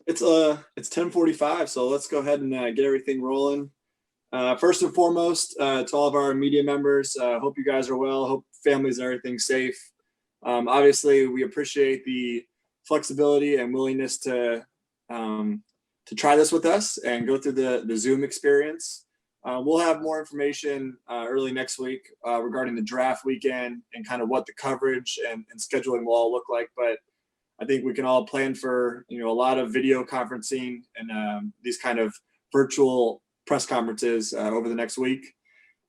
It's 10:45, so let's go ahead and get everything rolling. First and foremost, to all of our media members, hope you guys are well. Hope families and everything's safe. Obviously, we appreciate the flexibility and willingness to try this with us and go through the Zoom experience. We'll have more information early next week regarding the draft weekend and kind of what the coverage and scheduling will all look like. But I think we can all plan for a lot of video conferencing and these kind of virtual press conferences over the next week.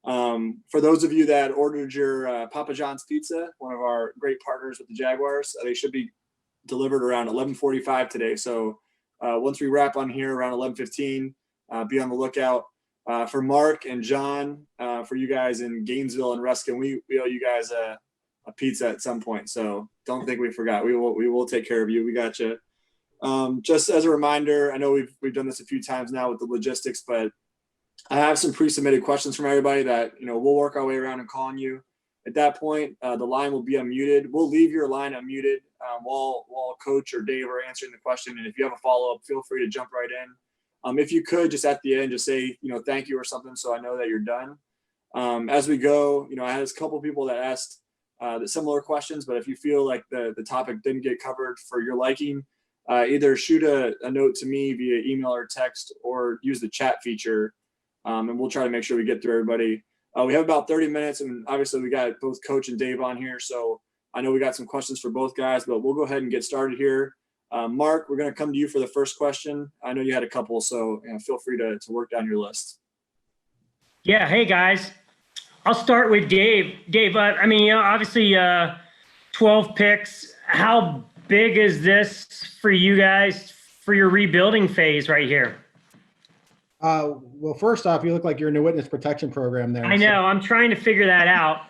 For those of you that ordered your Papa John's pizza, one of our great partners with the Jaguars, they should be delivered around 11:45 today. So once we wrap on here around 11:15, be on the lookout. For Mark and John, for you guys in Gainesville and Ruskin, we owe you guys a pizza at some point. So don't think we forgot. We will take care of you. We got you. Just as a reminder, I know we've done this a few times now with the logistics, but I have some pre-submitted questions from everybody that we'll work our way around and calling you. At that point, the line will be unmuted. We'll leave your line unmuted while Coach or Dave are answering the question. And if you have a follow-up, feel free to jump right in. If you could, just at the end, just say, thank you or something so I know that you're done. As we go, I had a couple people that asked the similar questions, but if you feel like the topic didn't get covered for your liking, either shoot a note to me via email or text or use the chat feature, and we'll try to make sure we get through everybody. We have about 30 minutes, and obviously we got both Coach and Dave on here, so I know we got some questions for both guys, but we'll go ahead and get started here. Mark, we're going to come to you for the first question. I know you had a couple, so feel free to work down your list. Yeah, hey guys. I'll start with Dave. Dave, obviously 12 picks. How big is this for you guys for your rebuilding phase right here? Well, first off, you look like you're in the witness protection program there. I know. So. I'm trying to figure that out.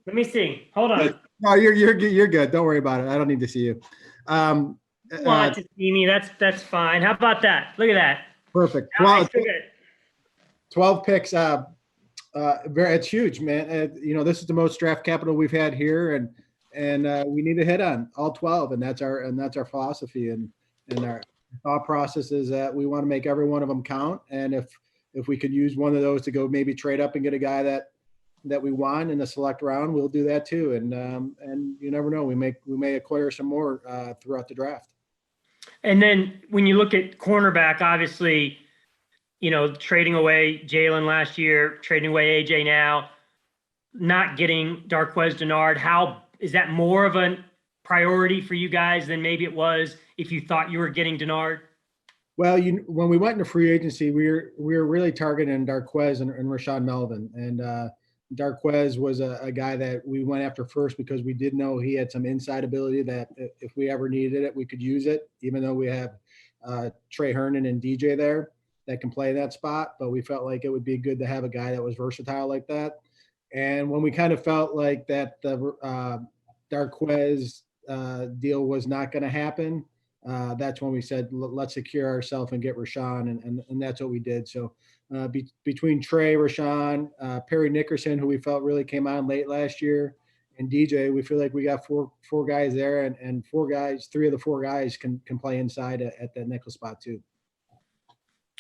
Let me see. Hold on. No, you're good. Don't worry about it. I don't need to see you. Want to see me? That's fine. How about that? Look at that. Perfect. 12 picks. It's huge, man. This is the most draft capital we've had here, and we need to hit on all 12, and that's our philosophy and our thought process is that we want to make every one of them count. And if we could use one of those to go maybe trade up and get a guy that we want in the select round, we'll do that too. And you never know, we may acquire some more throughout the draft. And then when you look at cornerback, obviously, trading away Jalen last year, trading away AJ now, not getting Darqueze Dennard, how is that more of a priority for you guys than maybe it was if you thought you were getting Dennard? Well, when we went into free agency, we were really targeting Darqueze and Rashawn Melvin. And Darqueze was a guy that we went after first because we did know he had some inside ability that if we ever needed it, we could use it, even though we have Trey Herndon and DJ there that can play that spot. But we felt like it would be good to have a guy that was versatile like that. And when we kind of felt like that the Darqueze deal was not going to happen, that's when we said, let's secure ourselves and get Rashawn, and that's what we did. So between Trey, Rashawn, Perry Nickerson, who we felt really came on late last year, and DJ, we feel like we got four guys there, and three of the four guys can play inside at that nickel spot too.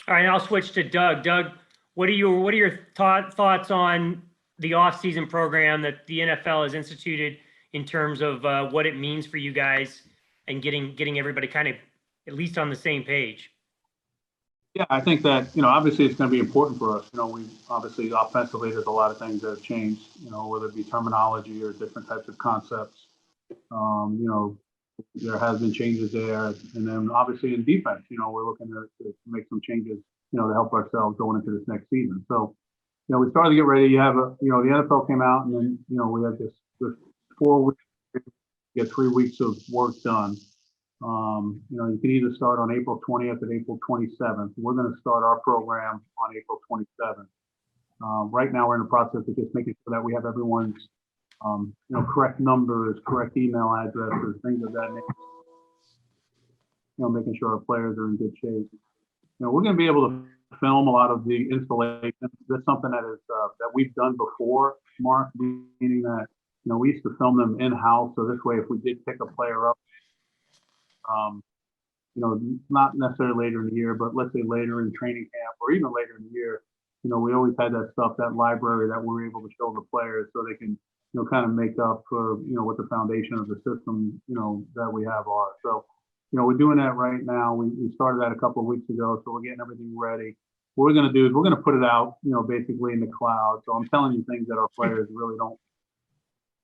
All right, I'll switch to Doug. Doug, what are your thoughts on the offseason program that the NFL has instituted in terms of what it means for you guys and getting everybody kind of at least on the same page? Yeah, I think that, obviously it's going to be important for us. We obviously offensively, there's a lot of things that have changed, whether it be terminology or different types of concepts. There has been changes there. And then obviously in defense, we're looking to make some changes, to help ourselves going into this next season. So, we started to get ready. You have the NFL came out, and then, we have this 4 weeks, get 3 weeks of work done. You can either start on April 20th or April 27th. We're going to start our program on April 27th. Right now, we're in the process of just making sure that we have everyone's, correct numbers, correct email addresses, things of that nature. Making sure our players are in good shape. We're going to be able to film a lot of the installations. That's something that is that we've done before, Mark, meaning that we used to film them in-house. So this way, if we did pick a player up, not necessarily later in the year, but let's say later in training camp or even later in the year, we always had that stuff, that library that we're able to show the players so they can, kind of make up for, what the foundation of the system, that we have are. So, we're doing that right now. We started that a couple of weeks ago, so we're getting everything ready. What we're going to do is we're going to put it out, basically in the cloud. So I'm telling you things that our players really don't.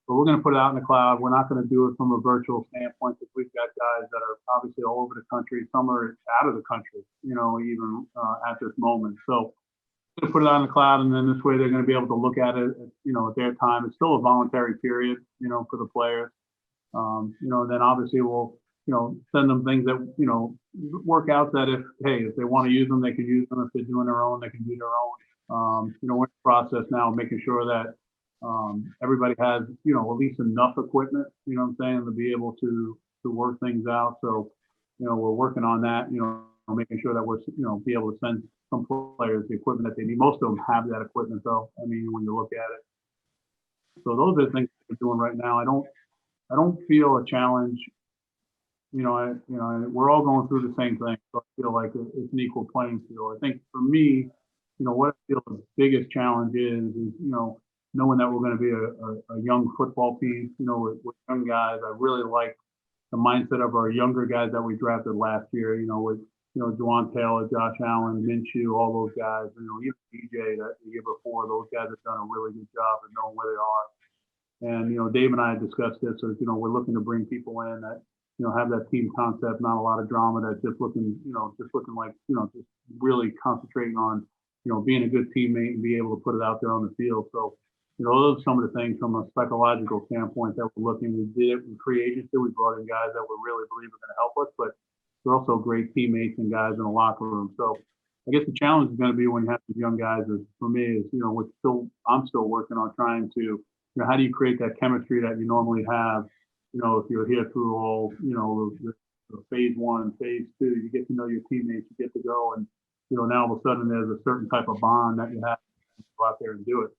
But we're going to put it out in the cloud. We're not going to do it from a virtual standpoint because we've got guys that are obviously all over the country. Some are out of the country, even at this moment. So we're going to put it out in the cloud, and then this way they're going to be able to look at it, at their time. It's still a voluntary period, for the players. And then obviously we'll, send them things that, workouts that if they want to use them, they can use them. If they're doing their own, they can do their own. We're in the process now of making sure that everybody has, at least enough equipment, to be able to work things out. So, we're working on that, making sure that we're, be able to send some players the equipment that they need. Most of them have that equipment though. I mean, when you look at it. So those are the things we're doing right now. I don't feel a challenge. We're all going through the same thing. So I feel like it's an equal playing field. I think for me, what I feel the biggest challenge is, knowing that we're going to be a young football team, with young guys. I really like the mindset of our younger guys that we drafted last year, with, Juwan Taylor, Josh Allen, Minshew, all those guys, even DJ that the year before, those guys have done a really good job of knowing where they are. And, Dave and I had discussed this as, we're looking to bring people in that, have that team concept, not a lot of drama, that just looking like, just really concentrating on, being a good teammate and be able to put it out there on the field. So, those are some of the things from a psychological standpoint that we're looking. We did it in free agency. We brought in guys that we really believe are going to help us, but they're also great teammates and guys in the locker room. So I guess the challenge is going to be when you have these young guys is, for me, is, I'm still working on trying to, how do you create that chemistry that you normally have, if you're here through all, the phase one, phase two, you get to know your teammates, you get to go. And, now all of a sudden there's a certain type of bond that you have to go out there and do it.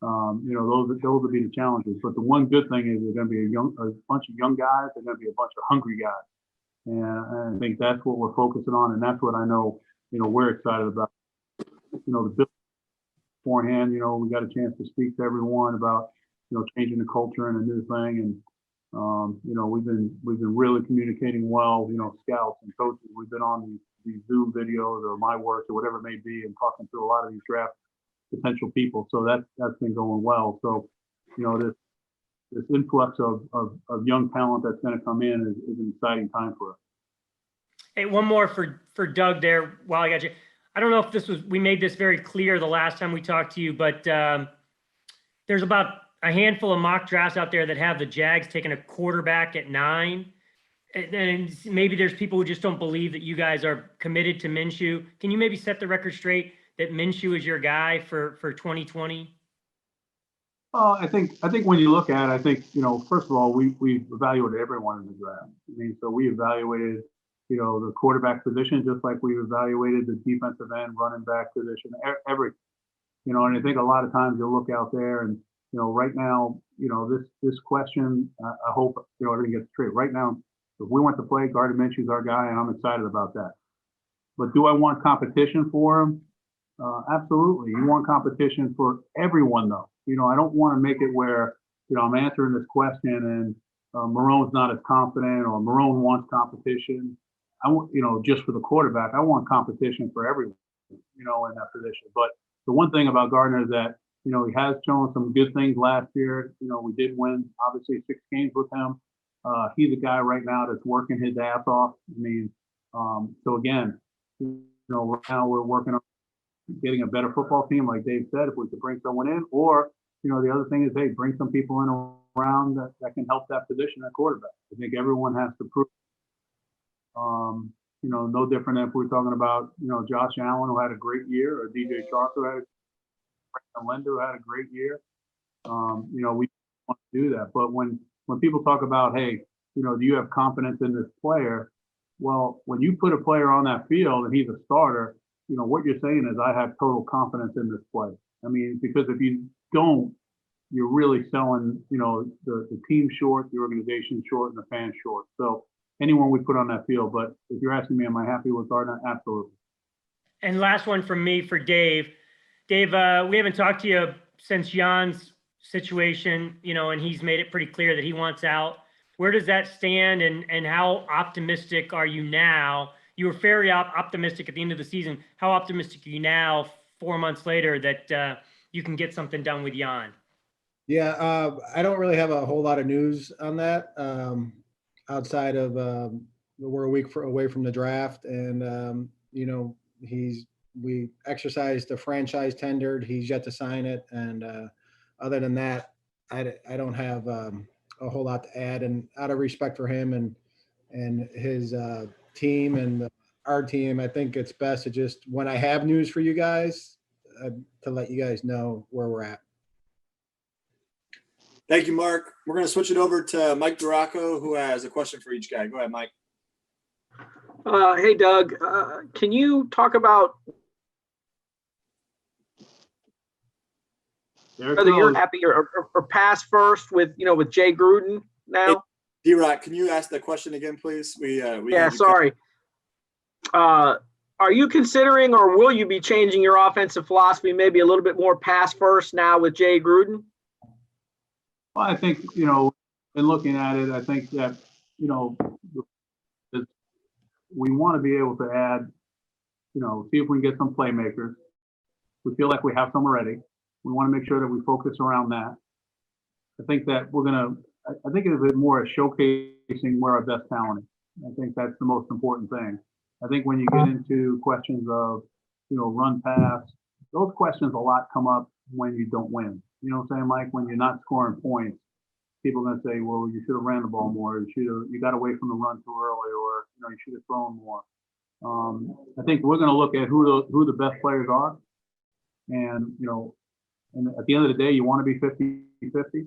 Those will be the challenges. But the one good thing is there's going to be a bunch of young guys. There's going to be a bunch of hungry guys. And I think that's what we're focusing on. And that's what I know, we're excited about. The business beforehand, we got a chance to speak to everyone about, changing the culture and a new thing. And, we've been really communicating well, scouts and coaches. We've been on these Zoom videos or my work or whatever it may be and talking to a lot of these draft potential people. So that's been going well. So, this influx of young talent that's going to come in is an exciting time for us. Hey, one more for Doug there while I got you. I don't know if we made this very clear the last time we talked to you, but there's about a handful of mock drafts out there that have the Jags taking a quarterback at 9. And maybe there's people who just don't believe that you guys are committed to Minshew. Can you maybe set the record straight that Minshew is your guy for 2020? I think when you look at it, I think, first of all, we evaluated everyone in the draft. I mean, so we evaluated, the quarterback position, just like we evaluated the defensive end, running back position, everything. And I think a lot of times you'll look out there and, right now, this question, I hope, everything gets straight. Right now, if we want to play, Gardner Minshew's our guy, and I'm excited about that. But do I want competition for him? Absolutely. You want competition for everyone, though. I don't want to make it where, I'm answering this question and Marrone's not as confident or Marrone wants competition. I want, just for the quarterback, I want competition for everyone, in that position. But the one thing about Gardner is that, he has shown some good things last year. We did win, obviously, 6 games with him. He's a guy right now that's working his ass off. I mean, so again, right now we're working on getting a better football team, like Dave said, if we could bring someone in, or, the other thing is, hey, bring some people in around that can help that position at quarterback. I think everyone has to prove, no different than if we're talking about, Josh Allen, who had a great year, or DJ Chark, who had a great year. We want to do that. But when people talk about, hey, do you have confidence in this player? Well, when you put a player on that field and he's a starter, what you're saying is I have total confidence in this player. I mean, because if you don't, you're really selling, the team short, the organization short, and the fans short. So, anyone we put on that field. But if you're asking me, am I happy with Gardner? Absolutely. And last one from me for Dave. Dave, we haven't talked to you since Jan's situation, and he's made it pretty clear that he wants out. Where does that stand, and how optimistic are you now? You were very optimistic at the end of the season. How optimistic are you now, 4 months later, that you can get something done with Jan? Yeah, I don't really have a whole lot of news on that outside of we're a week away from the draft, and we exercised the franchise tendered. He's yet to sign it, and other than that, I don't have a whole lot to add. And out of respect for him and his team and our team, I think it's best to just, when I have news for you guys, to let you guys know where we're at. Thank you, Mark. We're going to switch it over to Mike Duraco, who has a question for each guy. Go ahead, Mike. Hey, Doug. Can you talk about whether you're happy or pass first with Jay Gruden now? Hey, D-Rock, can you ask that question again, please? Yeah, sorry. Are you considering, or will you be changing your offensive philosophy, maybe a little bit more pass first now with Jay Gruden? Well, I think, in looking at it, I think that, we want to be able to add, see if we can get some playmakers. We feel like we have some already. We want to make sure that we focus around that. I think that I think it's a bit more showcasing where our best talent is. I think that's the most important thing. I think when you get into questions of, run pass, those questions a lot come up when you don't win. You know what I'm saying, Mike? When you're not scoring points, people are going to say, well, you should have ran the ball more. You got away from the run too early, or, you should have thrown more. I think we're going to look at who the best players are. And, and at the end of the day, you want to be 50-50.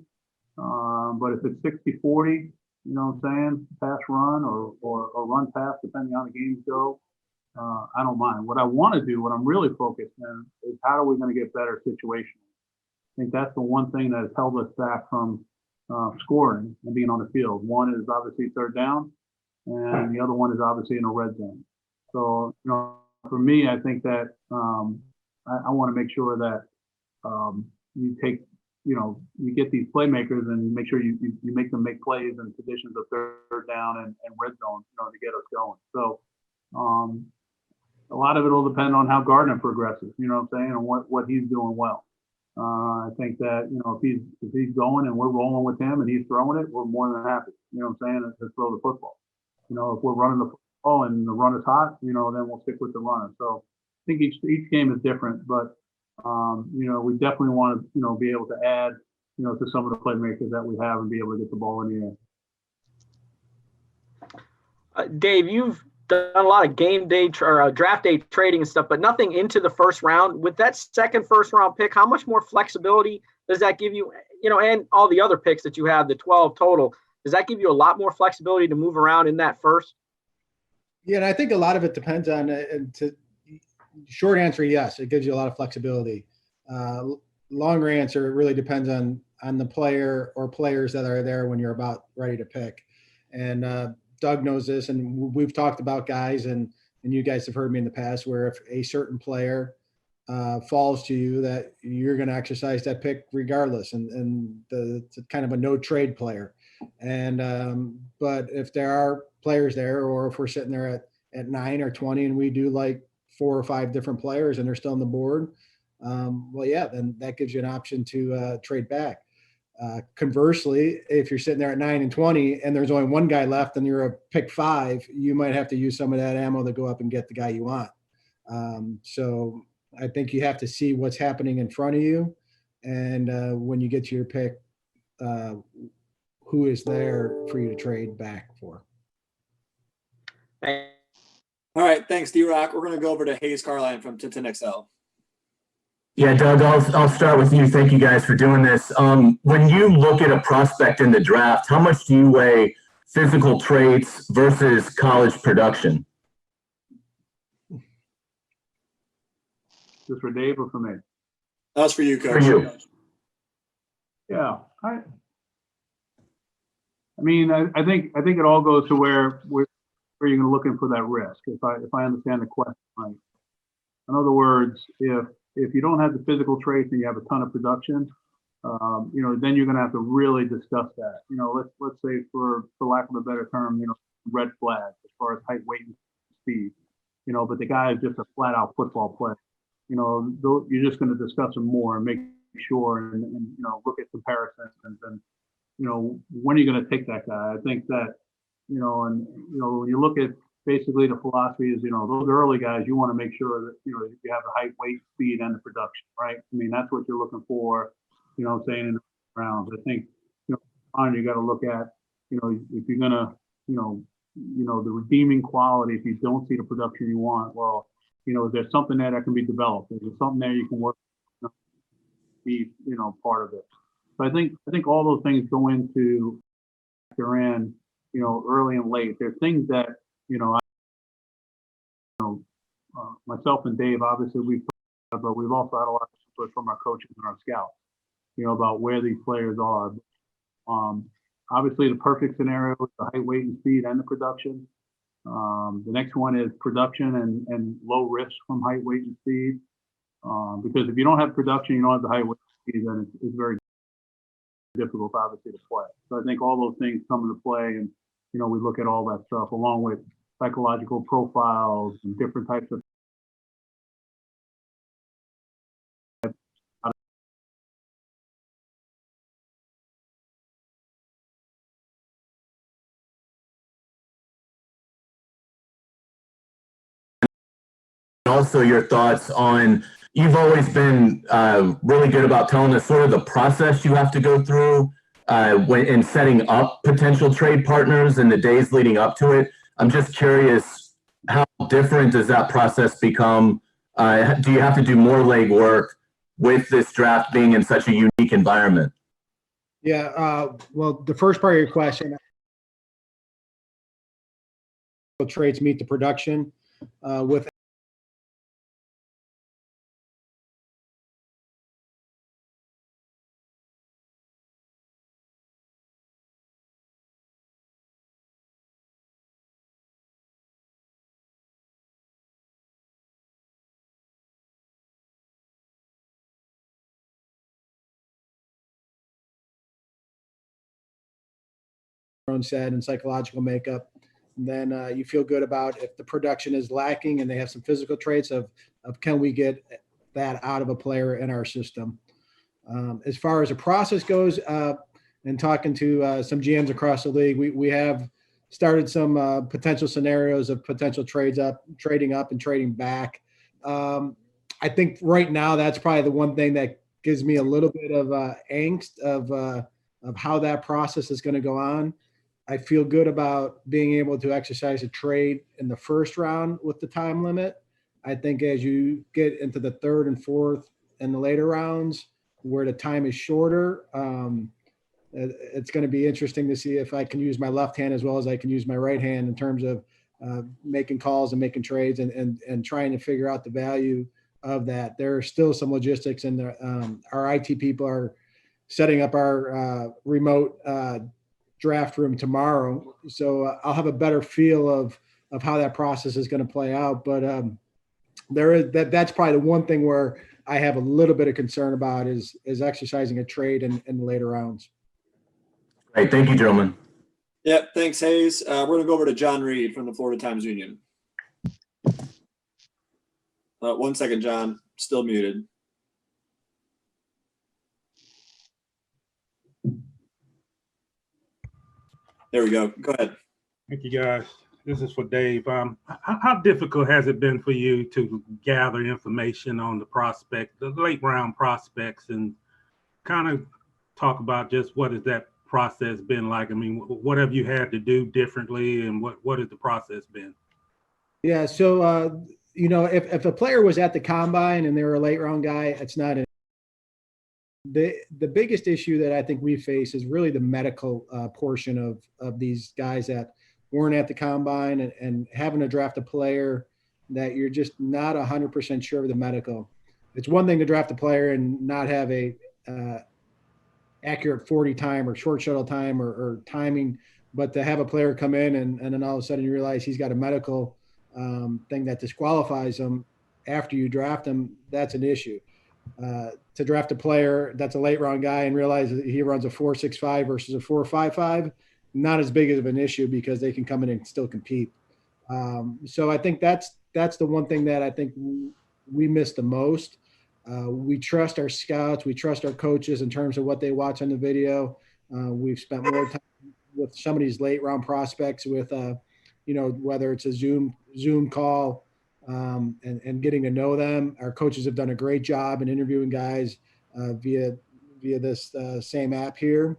But if it's 60-40, you know what I'm saying, pass run or run pass, depending on how the games go, I don't mind. What I want to do, what I'm really focused on, is how are we going to get better situations. I think that's the one thing that has held us back from scoring and being on the field. One is obviously third down, and the other one is obviously in a red zone. So, for me, I think that I want to make sure that you take, you get these playmakers and make sure you make them make plays in positions of third down and red zone, to get us going. So a lot of it will depend on how Gardner progresses, you know what I'm saying, and what he's doing well. I think that, if he's going and we're rolling with him and he's throwing it, we're more than happy, you know what I'm saying, to throw the football. If we're running the football and the run is hot, then we'll stick with the runner. So I think each game is different, but we definitely want to, be able to add, to some of the playmakers that we have and be able to get the ball in the air. Dave, you've done a lot of game day or draft day trading and stuff, but nothing into the first round. With that second first round pick, how much more flexibility does that give you? And all the other picks that you have, the 12 total, does that give you a lot more flexibility to move around in that first? Yeah, and I think a lot of it depends on short answer, yes, it gives you a lot of flexibility. Longer answer, it really depends on the player or players that are there when you're about ready to pick. And Doug knows this, and we've talked about guys, and you guys have heard me in the past, where if a certain player falls to you, that you're going to exercise that pick regardless, and it's kind of a no trade player. And but if there are players there, or if we're sitting there at 9 or 20 and we do like 4 or 5 different players and they're still on the board, well, yeah, then that gives you an option to trade back. Conversely, if you're sitting there at 9 and 20 and there's only one guy left and you're a pick 5, you might have to use some of that ammo to go up and get the guy you want. So I think you have to see what's happening in front of you, and when you get to your pick, who is there for you to trade back for. All right, thanks, D-Rock. We're going to go over to Hayes Carline from Tintin XL. Yeah, Doug, I'll start with you. Thank you guys for doing this. When you look at a prospect in the draft, how much do you weigh physical traits versus college production? Just for Dave or for me? That's for you, Coach. For you. Yeah, I mean, I think it all goes to where you're going to looking for that risk. If I understand the question right. In other words, if you don't have the physical traits and you have a ton of production, then you're going to have to really discuss that. Let's say for lack of a better term, red flags as far as height, weight, and speed. But the guy is just a flat out football player. You're just going to discuss them more and make sure and look at comparisons and when are you going to take that guy? I think that when you look at basically the philosophy is those early guys you want to make sure that you have the height, weight, speed, and the production, right? I mean that's what you're looking for. I'm saying in the rounds. I think you got to look at if you're gonna the redeeming quality. If you don't see the production you want, well, is there something there that can be developed? Is there something there you can work? Be part of it. So I think all those things go into factor in early and late. There's things that myself and Dave obviously but we've also had a lot of input from our coaches and our scouts about where these players are. Obviously the perfect scenario is the height, weight, and speed and the production. The next one is production and low risk from height, weight, and speed. Because if you don't have production, you don't have the height, weight, and speed, then it's very difficult obviously to play. So I think all those things come into play, and we look at all that stuff along with psychological profiles and different types of also your thoughts on, you've always been really good about telling us sort of the process you have to go through in setting up potential trade partners in the days leading up to it. I'm just curious, how different does that process become? Do you have to do more legwork with this draft being in such a unique environment? Yeah, well, the first part of your question, traits meet the production with own said and psychological makeup. And then you feel good about if the production is lacking and they have some physical traits of can we get that out of a player in our system. As far as the process goes, and talking to some GMs across the league, we have started some potential scenarios of potential trading up and trading back. I think right now that's probably the one thing that gives me a little bit of angst of how that process is going to go on. I feel good about being able to exercise a trade in the first round with the time limit. I think as you get into the third and fourth and the later rounds where the time is shorter, it's going to be interesting to see if I can use my left hand as well as I can use my right hand in terms of making calls and making trades and trying to figure out the value of that. There are still some logistics, and our IT people are setting up our remote draft room tomorrow. So I'll have a better feel of how that process is going to play out. But that's probably the one thing where I have a little bit of concern about is exercising a trade in the later rounds. Great. Thank you, gentlemen. Yep. Thanks, Hayes. We're going to go over to John Reed from the Florida Times-Union. 1 second, John. Still muted. There we go. Go ahead. Thank you, guys. This is for Dave. How difficult has it been for you to gather information on the late round prospects, and kind of talk about just what has that process been like? I mean, what have you had to do differently, and what has the process been? Yeah. So, if a player was at the combine and they were a late round guy, it's not the biggest issue that I think we face is really the medical portion of these guys that weren't at the combine, and having to draft a player that you're just not 100% sure of the medical. It's one thing to draft a player and not have accurate 40 time or short shuttle time or timing, but to have a player come in and then all of a sudden you realize he's got a medical thing that disqualifies him after you draft him, that's an issue. To draft a player that's a late round guy and realize that he runs a 4.65 versus a 4.55, not as big of an issue because they can come in and still compete. So I think that's the one thing that I think we miss the most. We trust our scouts, we trust our coaches in terms of what they watch on the video. We've spent more time with some of these late round prospects with, whether it's a Zoom call and getting to know them. Our coaches have done a great job in interviewing guys via this same app here.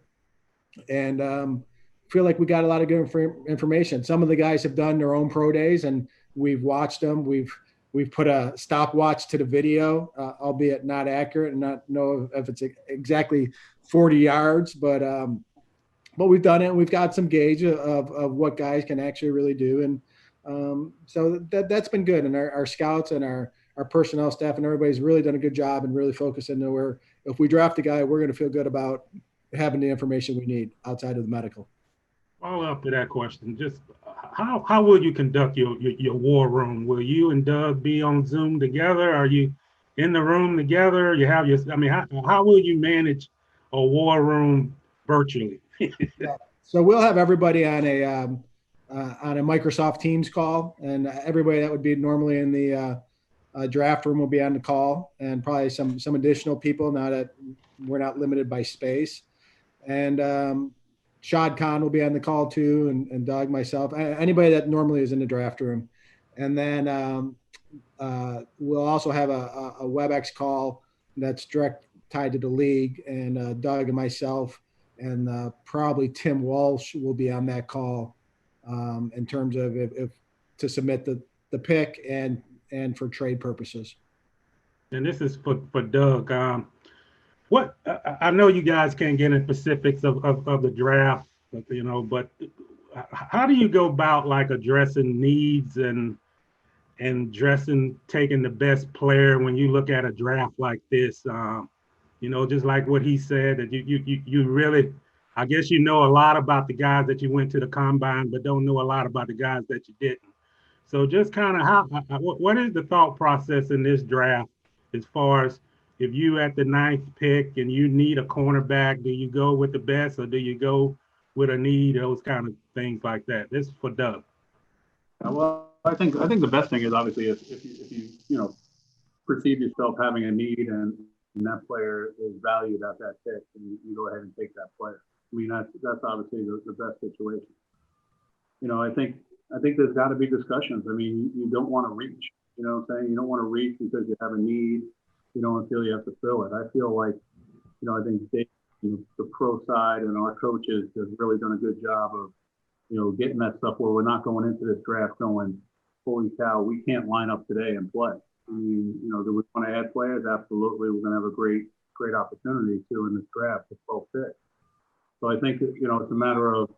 And feel like we got a lot of good information. Some of the guys have done their own pro days and we've watched them. We've put a stopwatch to the video, albeit not accurate and not know if it's exactly 40 yards, but we've done it and we've got some gauge of what guys can actually really do. And so that's been good. And our scouts and our personnel staff and everybody's really done a good job and really focused into where if we draft a guy, we're going to feel good about having the information we need outside of the medical. Follow up to that question, just how will you conduct your war room? Will you and Doug be on Zoom together? Are you in the room together? You have how will you manage a war room virtually? So we'll have everybody on a Microsoft Teams call, and everybody that would be normally in the draft room will be on the call, and probably some additional people now that we're not limited by space. And Shad Khan will be on the call too, and Doug, myself, anybody that normally is in the draft room. And then we'll also have a WebEx call that's direct tied to the league, and Doug and myself and probably Tim Walsh will be on that call in terms of if to submit the pick and for trade purposes. And this is for Doug. What I know you guys can't get into specifics of the draft, but how do you go about like addressing needs and taking the best player when you look at a draft like this? Just like what he said, that you really, I guess you know a lot about the guys that you went to the combine, but don't know a lot about the guys that you didn't. So just kind of what is the thought process in this draft as far as if you at the 9th pick and you need a cornerback, do you go with the best or do you go with a need, those kind of things like that? This is for Doug. Well, I think the best thing is obviously if you perceive yourself having a need and that player is valued at that pick, and you go ahead and take that player. I mean, that's obviously the best situation. I think there's got to be discussions. I mean, you don't want to reach. You know what I'm saying? You don't want to reach because you have a need. You don't feel you have to fill it. I feel like, I think Dave, the pro side and our coaches have really done a good job of, getting that stuff where we're not going into this draft going, holy cow, we can't line up today and play. I mean, do we want to add players? Absolutely. We're going to have a great opportunity too in this draft with 12 picks. So I think, it's a matter of,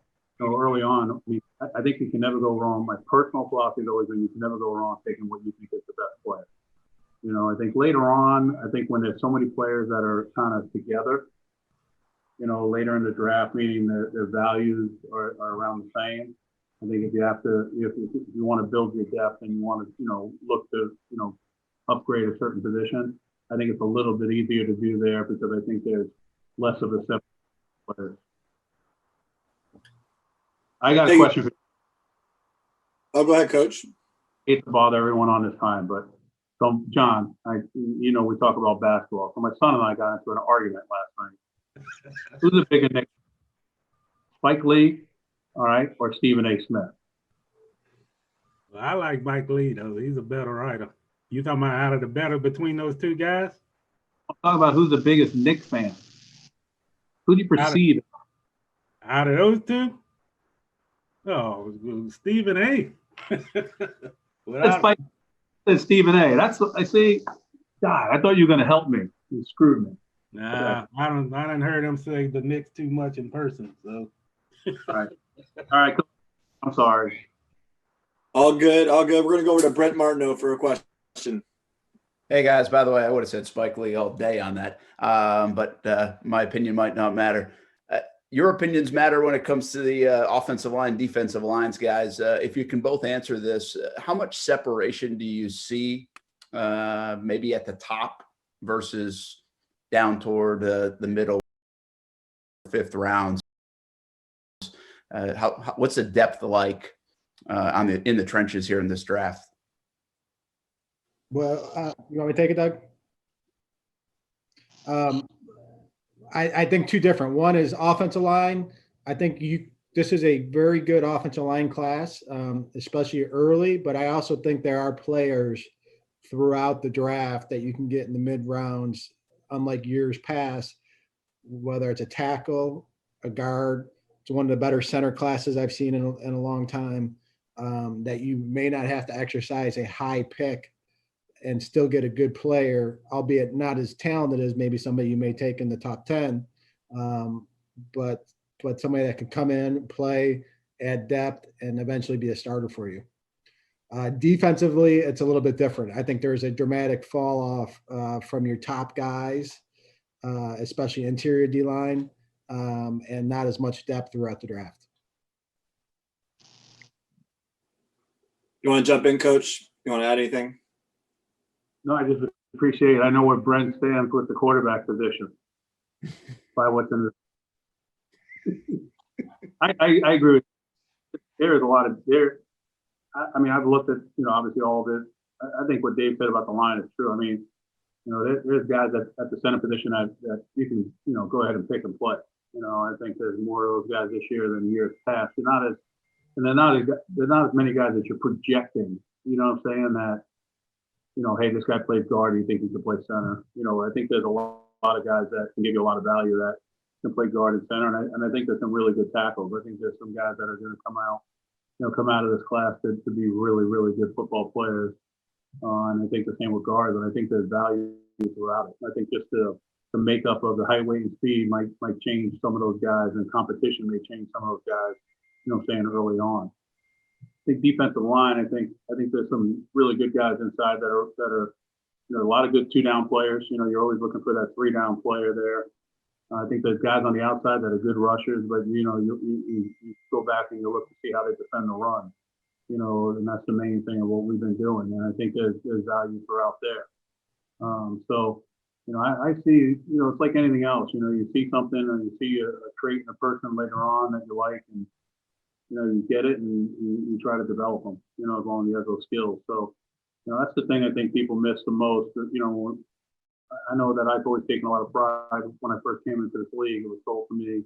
early on, I mean, I think you can never go wrong. My personal philosophy has always been you can never go wrong taking what you think is the best player. I think later on, when there's so many players that are kind of together, later in the draft, meaning their values are around the same. I think if you want to build your depth and you want to, look to, upgrade a certain position, I think it's a little bit easier to do there because I think there's less of a separate players. I got a question for you. Oh, go ahead, Coach. I hate to bother everyone on this time, but so John, we talk about basketball. So my son and I got into an argument last night. Who's the bigger Nick? Spike Lee, all right, or Stephen A. Smith? Well, I like Mike Lee though. He's a better writer. You talking about out of the better between those two guys? I'm talking about who's the biggest Knicks fan. Who do you perceive? Out of those two? Oh, Stephen A. Spike said Stephen A. That's what I see. God, I thought you were going to help me. You screwed me. Nah, I didn't heard him say the Knicks too much in person. So. All right. I'm sorry. All good. We're going to go over to Brent Martineau for a question. Hey guys, by the way, I would have said Spike Lee all day on that, but my opinion might not matter. Your opinions matter when it comes to the offensive line, defensive lines, guys. If you can both answer this, how much separation do you see maybe at the top versus down toward the middle, fifth rounds? What's the depth like in the trenches here in this draft? Well, you want me to take it, Doug? I think two different. One is offensive line. I think this is a very good offensive line class, especially early, but I also think there are players throughout the draft that you can get in the mid rounds, unlike years past, whether it's a tackle, a guard. It's one of the better center classes I've seen in a long time, that you may not have to exercise a high pick and still get a good player, albeit not as talented as maybe somebody you may take in the top 10, but somebody that could come in, play, add depth, and eventually be a starter for you. Defensively, it's a little bit different. I think there's a dramatic fall off from your top guys, especially interior D-line, and not as much depth throughout the draft. You want to jump in, Coach? You want to add anything? No, I just appreciate it. I know where Brent stands with the quarterback position. By what's in the I agree with you. There is a lot of there. I mean, I've looked at, obviously all of it. I think what Dave said about the line is true. I mean, there's guys at the center position that you can, go ahead and pick and play. I think there's more of those guys this year than years past. There's not as many guys that you're projecting. You know what I'm saying? That, hey, this guy plays guard. Do you think he can play center? I think there's a lot of guys that can give you a lot of value that can play guard and center. And I think there's some really good tackles. I think there's some guys that are going to come out of this class to be really, really good football players. And I think the same with guards. And I think there's value throughout it. I think just the makeup of the height, weight, and speed might change some of those guys, and competition may change some of those guys, early on. I think defensive line, I think there's some really good guys inside that are a lot of good 2-down players. You're always looking for that 3-down player there. I think there's guys on the outside that are good rushers, but you go back and you look to see how they defend the run. And that's the main thing of what we've been doing. And I think there's value throughout there. I see, it's like anything else. You see something and you see a trait in a person later on that you like, and you get it and you try to develop them, as long as you have those skills. So, that's the thing I think people miss the most. I know that I've always taken a lot of pride when I first came into this league. It was told to me,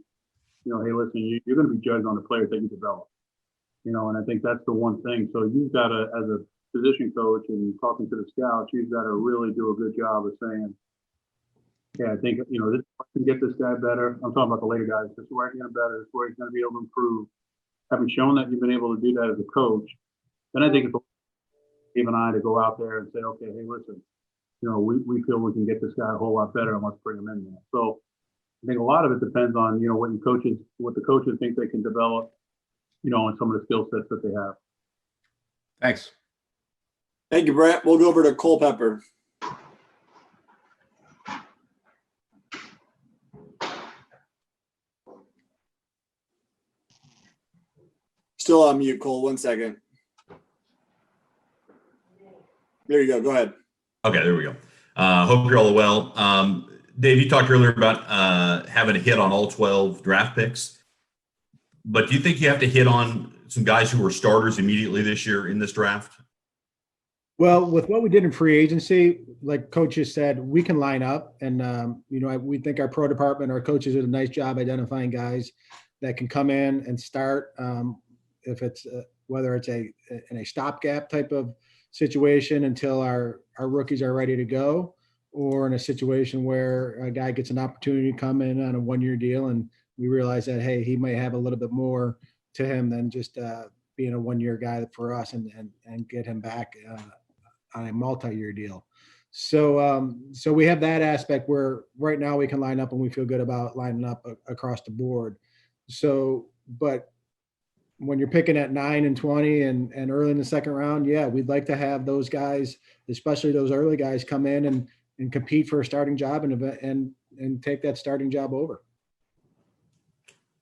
hey, listen, you're going to be judged on the players that you develop. And I think that's the one thing. So you've got to, as a position coach and talking to the scouts, you've got to really do a good job of saying, yeah, I think, this can get this guy better. I'm talking about the later guys. This is where he's going to better. This is where he's going to be able to improve. Having shown that you've been able to do that as a coach, then I think it's Dave and I to go out there and say, okay, hey, listen, we feel we can get this guy a whole lot better, and let's bring him in there. So I think a lot of it depends on, what the coaches think they can develop, and some of the skill sets that they have. Thanks. Thank you, Brent. We'll go over to Culpepper. Still on mute, Cole. 1 second. There you go. Go ahead. Okay, there we go. Hope you're all well. Dave, you talked earlier about having a hit on all 12 draft picks, but do you think you have to hit on some guys who were starters immediately this year in this draft? Well, with what we did in free agency, like Coach just said, we can line up, and we think our pro department, our coaches did a nice job identifying guys that can come in and start. If it's whether it's in a stopgap type of situation until our rookies are ready to go, or in a situation where a guy gets an opportunity to come in on a 1-year deal and we realize that, hey, he might have a little bit more to him than just being a 1-year guy for us, and get him back on a multi-year deal. So we have that aspect where right now we can line up, and we feel good about lining up across the board. So, but when you're picking at 9 and 20 and early in the second round, yeah, we'd like to have those guys, especially those early guys, come in and compete for a starting job and take that starting job over.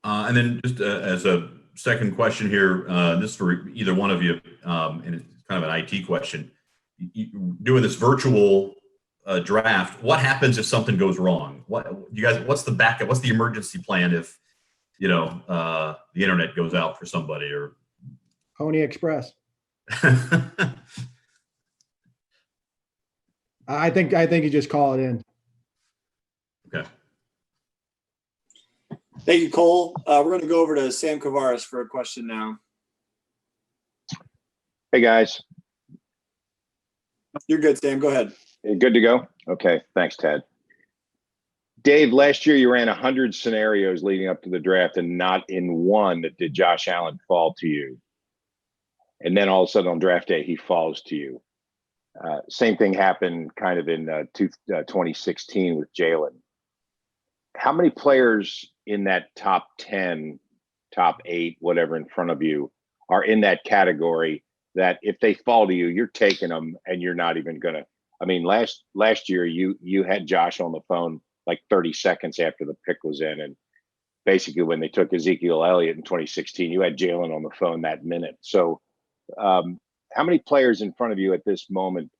And then just as a second question here, this is for either one of you, and it's kind of an IT question. Doing this virtual draft, what happens if something goes wrong? What's the backup? What's the emergency plan if, the internet goes out for somebody or Pony Express. I think you just call it in. Okay. Thank you, Cole. We're going to go over to Sam Kavaris for a question now. Hey, guys. You're good, Sam. Go ahead. Good to go? Okay. Thanks, Ted. Dave, last year you ran 100 scenarios leading up to the draft, and not in one did Josh Allen fall to you. And then all of a sudden on draft day, he falls to you. Same thing happened kind of in 2016 with Jalen. How many players in that top 10, top 8, whatever in front of you are in that category that if they fall to you, you're taking them and you're not even going to? I mean, last year you had Josh on the phone like 30 seconds after the pick was in. And basically when they took Ezekiel Elliott in 2016, you had Jalen on the phone that minute. So how many players in front of you at this moment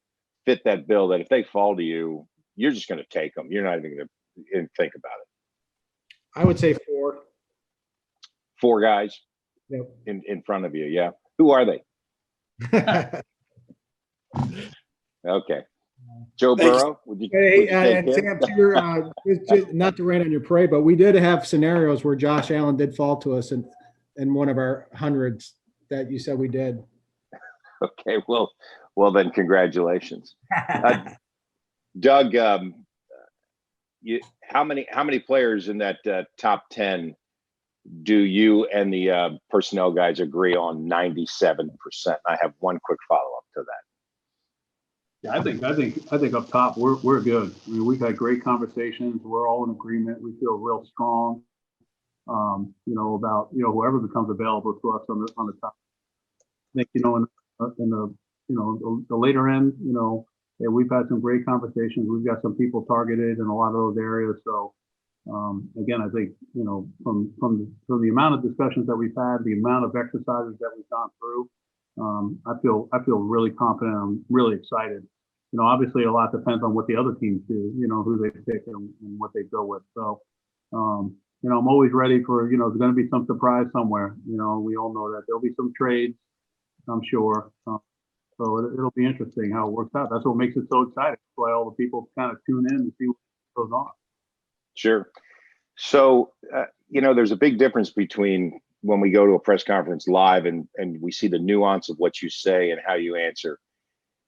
fit that bill that if they fall to you, you're just going to take them? You're not even going to think about it. I would say 4. 4 guys. Yep. in front of you. Yeah. Who are they? Okay. Joe Burrow. Would you take him? Sam, just not to rain on your parade, but we did have scenarios where Josh Allen did fall to us in one of our hundreds that you said we did. Okay. Well then, congratulations. Doug, how many players in that top 10 do you and the personnel guys agree on 97%? I have one quick follow-up to that. Yeah, I think up top we're good. I mean, we've had great conversations. We're all in agreement. We feel real strong, about whoever becomes available to us on the top. I think in the later end, yeah, we've had some great conversations. We've got some people targeted in a lot of those areas. So again, I think from the amount of discussions that we've had, the amount of exercises that we've gone through, I feel really confident. I'm really excited. Obviously a lot depends on what the other teams do, who they pick and what they go with. So, I'm always ready for, there's going to be some surprise somewhere. We all know that there'll be some trades, I'm sure. So it'll be interesting how it works out. That's what makes it so exciting. That's why all the people kind of tune in to see what goes on. Sure. So, there's a big difference between when we go to a press conference live and we see the nuance of what you say and how you answer.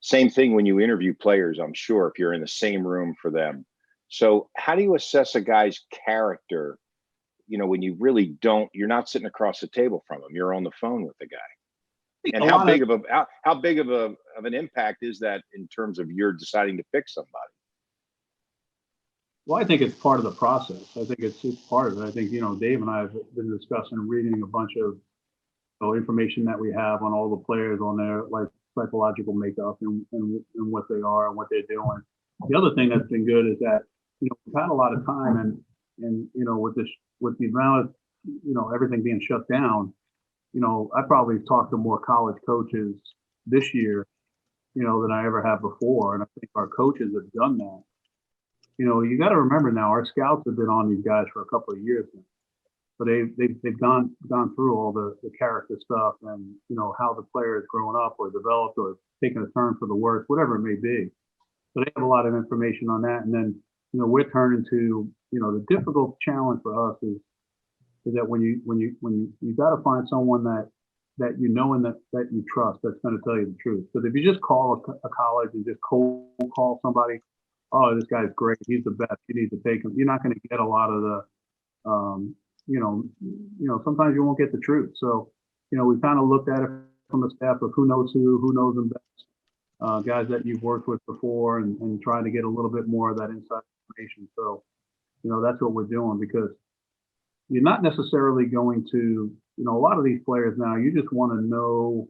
Same thing when you interview players, I'm sure, if you're in the same room for them. So how do you assess a guy's character, when you really you're not sitting across the table from him, you're on the phone with the guy? And how big of an impact is that in terms of your deciding to pick somebody? Well, I think it's part of the process. I think it's part of it. I think, Dave and I have been discussing, reading a bunch of information that we have on all the players on their psychological makeup and what they are and what they're doing. The other thing that's been good is that, we've had a lot of time and with the amount of, everything being shut down, I probably talked to more college coaches this year, than I ever have before. And I think our coaches have done that. You got to remember now, our scouts have been on these guys for a couple of years now. But they've gone through all the character stuff and, how the player has grown up or developed or taken a turn for the worse, whatever it may be. So they have a lot of information on that. And then, we're turning to, the difficult challenge for us is that when you got to find someone that and that you trust, that's going to tell you the truth. Because if you just call a college and just cold call somebody, oh, this guy's great, he's the best, you need to take him, you're not going to get a lot of the, sometimes you won't get the truth. So, we kind of looked at it from the staff of who knows them best, guys that you've worked with before and trying to get a little bit more of that inside information. So, that's what we're doing, because you're not necessarily going to a lot of these players now, you just want to know,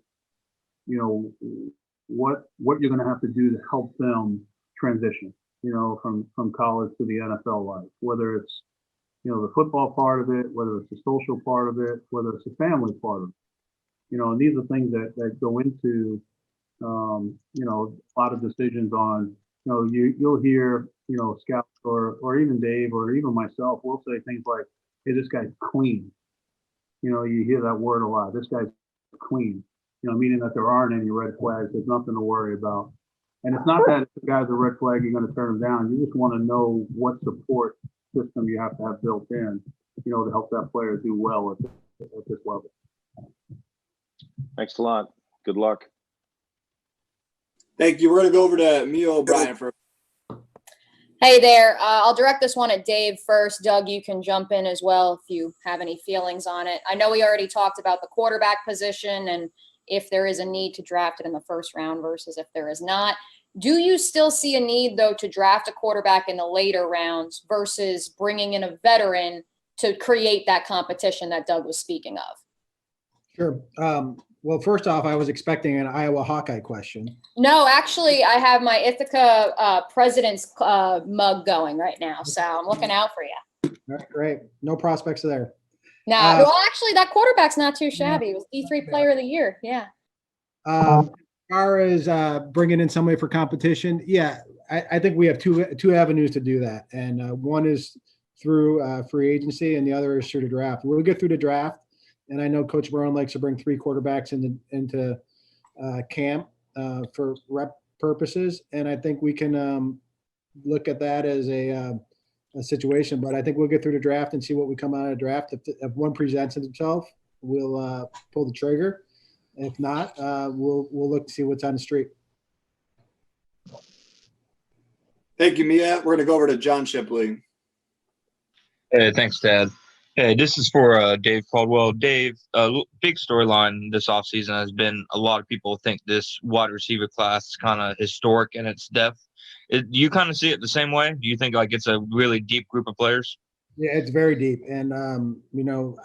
what you're going to have to do to help them transition, from college to the NFL life, whether it's, the football part of it, whether it's the social part of it, whether it's the family part of it, and these are things that go into, a lot of decisions on, you'll hear, scouts or even Dave or even myself will say things like, hey, this guy's clean. You hear that word a lot. This guy's clean, meaning that there aren't any red flags. There's nothing to worry about. And it's not that if the guy's a red flag, you're going to turn him down. You just want to know what support system you have to have built in, to help that player do well at this level. Thanks a lot. Good luck. Thank you. We're going to go over to Mia O'Brien for. Hey there. I'll direct this one at Dave first. Doug, you can jump in as well if you have any feelings on it. I know we already talked about the quarterback position and if there is a need to draft it in the first round versus if there is not. Do you still see a need, though, to draft a quarterback in the later rounds versus bringing in a veteran to create that competition that Doug was speaking of? Sure. Well, first off, I was expecting an Iowa Hawkeye question. No, actually, I have my Ithaca President's mug going right now, so I'm looking out for you. All right, great. No prospects there. Nah, well, actually, that quarterback's not too shabby. It was D3 Player of the Year. Yeah. As far as bringing in somebody for competition, yeah, I think we have two avenues to do that, and one is through free agency, and the other is through the draft. We'll get through the draft, and I know Coach Marrone likes to bring 3 quarterbacks into camp for rep purposes, and I think we can look at that as a situation. But I think we'll get through the draft and see what we come out of the draft. If one presents himself, we'll pull the trigger. If not, we'll look to see what's on the street. Thank you, Mia. We're going to go over to John Shipley. Hey, thanks, Dad. Hey, this is for Dave Caldwell. Dave, big storyline this offseason has been a lot of people think this wide receiver class is kind of historic in its depth. Do you kind of see it the same way? Do you think like it's a really deep group of players? Yeah, it's very deep. And,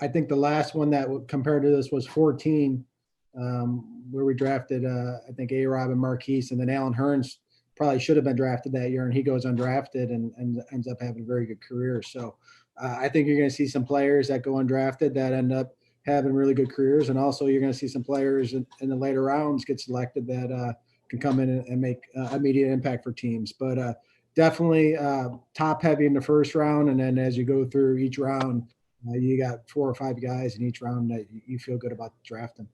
I think the last one that compared to this was 14, where we drafted, I think, A-Rob and Marquise, and then Alan Hearns probably should have been drafted that year, and he goes undrafted and ends up having a very good career. So I think you're going to see some players that go undrafted that end up having really good careers, and also you're going to see some players in the later rounds get selected that can come in and make immediate impact for teams. But definitely top heavy in the first round, and then as you go through each round, you got 4 or 5 guys in each round that you feel good about drafting.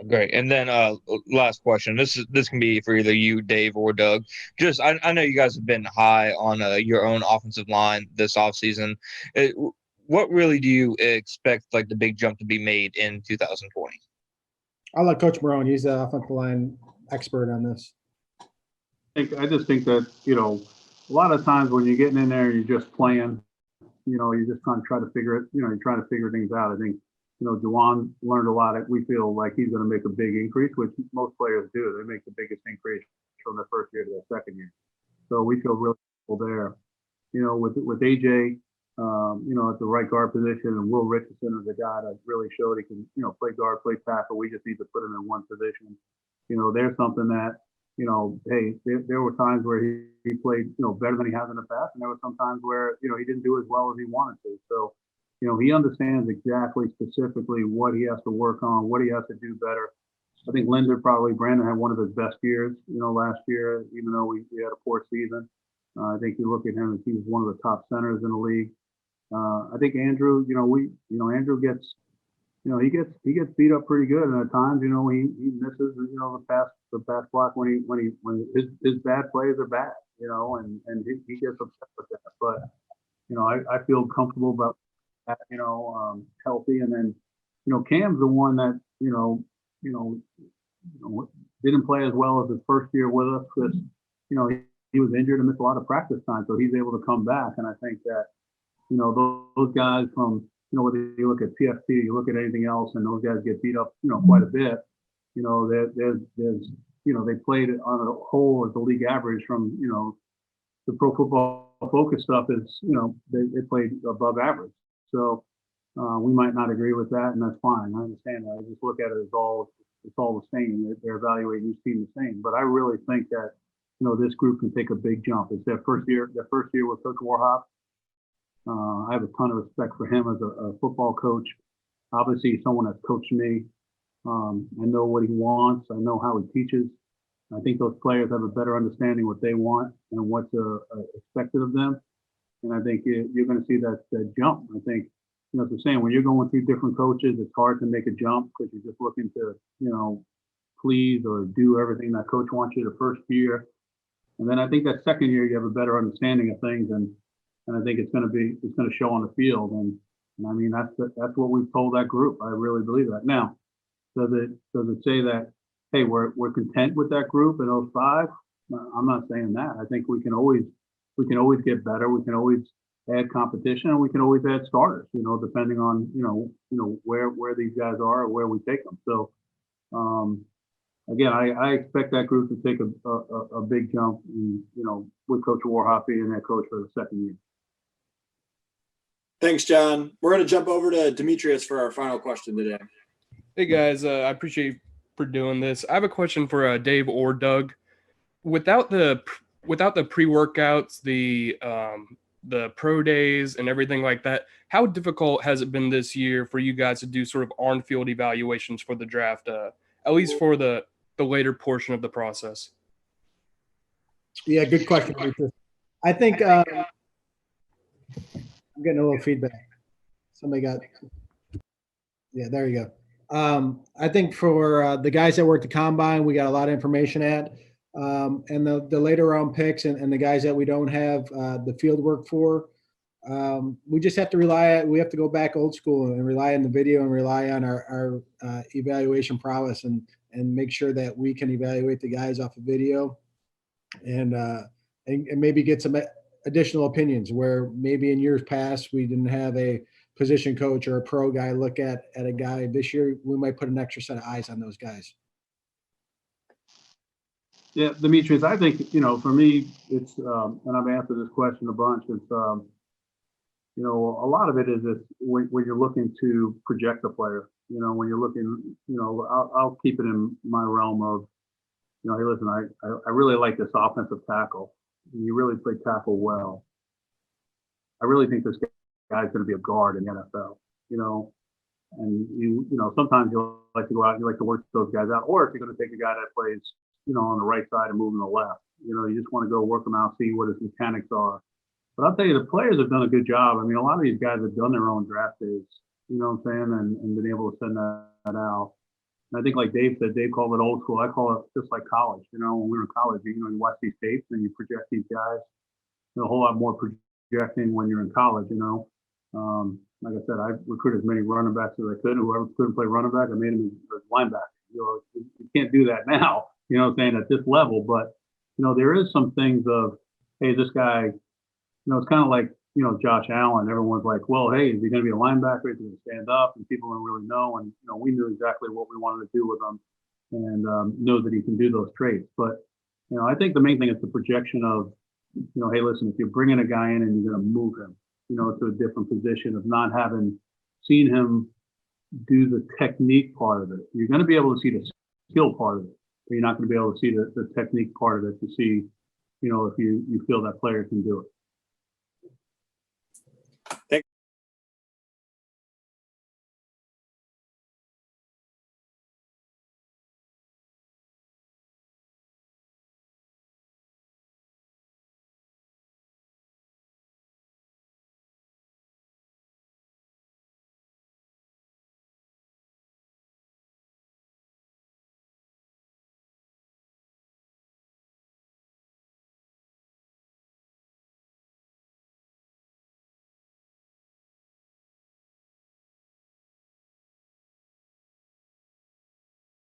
Great. And then last question. This can be for either you, Dave, or Doug. Just I know you guys have been high on your own offensive line this offseason. What really do you expect like the big jump to be made in 2020? I'll let Coach Marrone. He's the offensive line expert on this. I just think that, a lot of times when you're getting in there and you're just playing, you're just trying to figure it, you're trying to figure things out. I think, Juwan learned a lot. We feel like he's going to make a big increase, which most players do. They make the biggest increase from their first year to their second year. So we feel really comfortable there. With AJ, at the right guard position, and Will Richardson is a guy that really showed he can, play guard, play tackle. We just need to put him in one position. There's something that, hey, there were times where he played, better than he has in the past, and there were some times where, he didn't do as well as he wanted to. So, he understands exactly specifically what he has to work on, what he has to do better. I think Brandon had one of his best years, last year, even though we had a poor season. I think you look at him and he's one of the top centers in the league. I think Andrew, Andrew gets, he gets beat up pretty good, and at times, he misses, the pass block when his bad plays are bad, and he gets upset with that. But I feel comfortable about that, healthy, and then Cam's the one that didn't play as well as his first year with us because he was injured and missed a lot of practice time, so he's able to come back, and I think that those guys from whether you look at PFT, you look at anything else, and those guys get beat up quite a bit. There's they played on a whole as the league average from the Pro Football Focus stuff is they played above average. So We might not agree with that, and that's fine. I understand that. I just look at it as it's all the same. They're evaluating each team the same. But I really think that, this group can take a big jump. It's their first year with Coach Warhop. I have a ton of respect for him as a football coach. Obviously, he's someone that's coached me. I know what he wants. I know how he teaches. I think those players have a better understanding what they want and what's expected of them. And I think you're going to see that jump. I think, it's the same. When you're going through different coaches, it's hard to make a jump because you're just looking to, please or do everything that coach wants you the first year. And then I think that second year you have a better understanding of things, and I think it's going to show on the field. And I mean that's what we've told that group. I really believe that. Now, does it say that, hey, we're content with that group in 05? I'm not saying that. I think we can always get better. We can always add competition, and we can always add starters, depending on where these guys are or where we take them. So again, I expect that group to take a big jump, with Coach Warhop being their coach for the second year. Thanks, John. We're going to jump over to Demetrius for our final question today. Hey guys, I appreciate you for doing this. I have a question for Dave or Doug. Without the pre-workouts, the pro days and everything like that, how difficult has it been this year for you guys to do sort of on-field evaluations for the draft, at least for the later portion of the process? Yeah, good question. I think I'm getting a little feedback. Yeah, there you go. I think for the guys that were at the combine, we got a lot of information at, and the later round picks and the guys that we don't have the field work for, we just have to we have to go back old school and rely on the video and rely on our evaluation prowess and make sure that we can evaluate the guys off of video and maybe get some additional opinions where maybe in years past we didn't have a position coach or a pro guy look at a guy. This year we might put an extra set of eyes on those guys. Yeah, Demetrius, I think, for me, it's, and I've answered this question a bunch, it's, a lot of it is when you're looking to project a player, when you're looking, I'll keep it in my realm of, hey, listen, I really like this offensive tackle. You really play tackle well. I really think this guy's going to be a guard in the NFL, and sometimes you'll like to go out and you like to work those guys out, or if you're going to take a guy that plays, on the right side and move on the left, you just want to go work him out, see what his mechanics are. But I'll tell you, the players have done a good job. I mean, a lot of these guys have done their own draft days, you know what I'm saying, and been able to send that out. And I think, like Dave said, Dave called it old school. I call it just like college. When we were in college, you watch these tapes and you project these guys. There's a whole lot more projecting when you're in college, Like I said, I recruited as many running backs as I could. Whoever couldn't play running back, I made him a linebacker. You can't do that now, at this level. But, there is some things of, hey, this guy, it's kind of like, Josh Allen. Everyone's like, well, hey, is he going to be a linebacker? Is he going to stand up? And people don't really know. And, we knew exactly what we wanted to do with him and know that he can do those traits. But, I think the main thing is the projection of, hey, listen, if you're bringing a guy in and you're going to move him, to a different position of not having seen him do the technique part of it. You're going to be able to see the skill part of it, but you're not going to be able to see the technique part of it to see, if you feel that player can do it.